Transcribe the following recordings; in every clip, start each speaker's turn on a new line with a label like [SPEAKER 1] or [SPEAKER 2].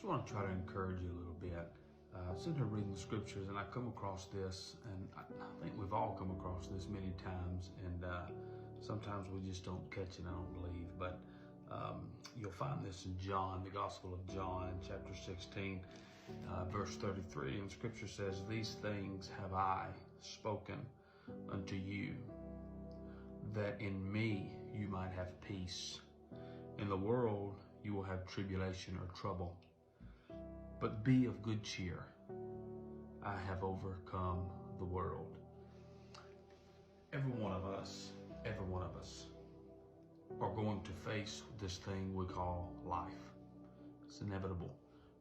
[SPEAKER 1] want to try to encourage you a little bit. Sitting here reading the scriptures, and I come across this, and I think we've all come across this many times, and sometimes we just don't catch it, I don't believe. But you'll find this in John, the Gospel of John, chapter 16, verse 33, and scripture says, "These things have I spoken unto you, that in me you might have peace. In the world you will have tribulation or trouble. But be of good cheer. I have overcome the world." Every one of us are going to face this thing we call life. It's inevitable.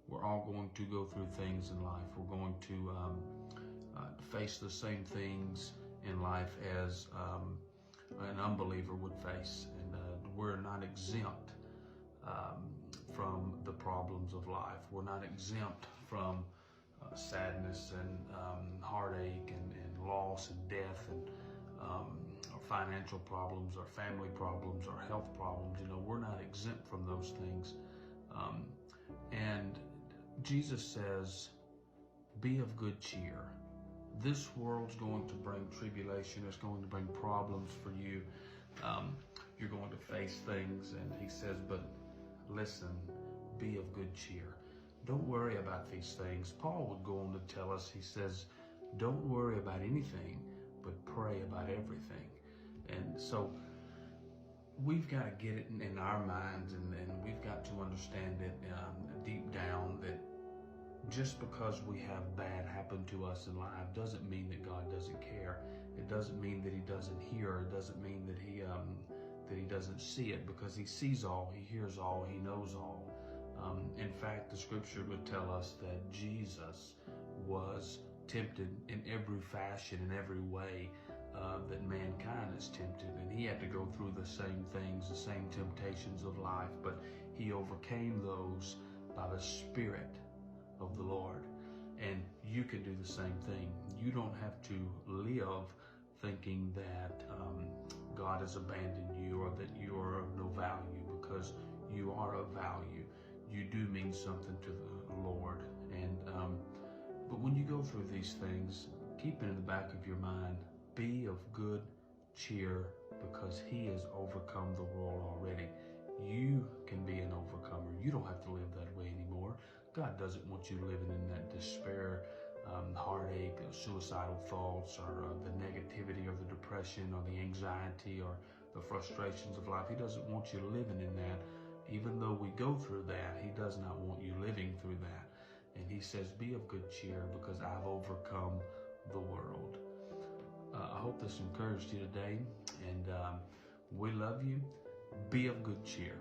[SPEAKER 1] We're all going to go through things in life. We're going to face the same things in life as an unbeliever would face. And we're not exempt from the problems of life. We're not exempt from sadness and heartache and loss and death and our financial problems, our family problems, our health problems. We're not exempt from those things. And Jesus says, be of good cheer. This world's going to bring tribulation. It's going to bring problems for you. You're going to face things. And he says, but listen, be of good cheer. Don't worry about these things. Paul would go on to tell us, he says, don't worry about anything, but pray about everything. And so we've got to get it in our minds, and we've got to understand it deep down, that just because we have bad happen to us in life doesn't mean that God doesn't care. It doesn't mean that he doesn't hear. It doesn't mean that he doesn't see it, because he sees all, he hears all, he knows all. In fact, the scripture would tell us that Jesus was tempted in every fashion, in every way that mankind is tempted, and he had to go through the same things, the same temptations of life, but he overcame those by the Spirit of the Lord. And you can do the same thing. You don't have to live thinking that God has abandoned you or that you are of no value, because you are of value. You do mean something to the Lord. And but when you go through these things, keep it in the back of your mind, be of good cheer, because he has overcome the world already. You can be an overcomer. You don't have to live that way anymore. God doesn't want you living in that despair, heartache, suicidal thoughts, or the negativity or the depression or the anxiety or the frustrations of life. He doesn't want you living in that. Even though we go through that, he does not want you living through that. And he says, be of good cheer, because I've overcome the world. I hope this encouraged you today, and we love you. Be of good cheer.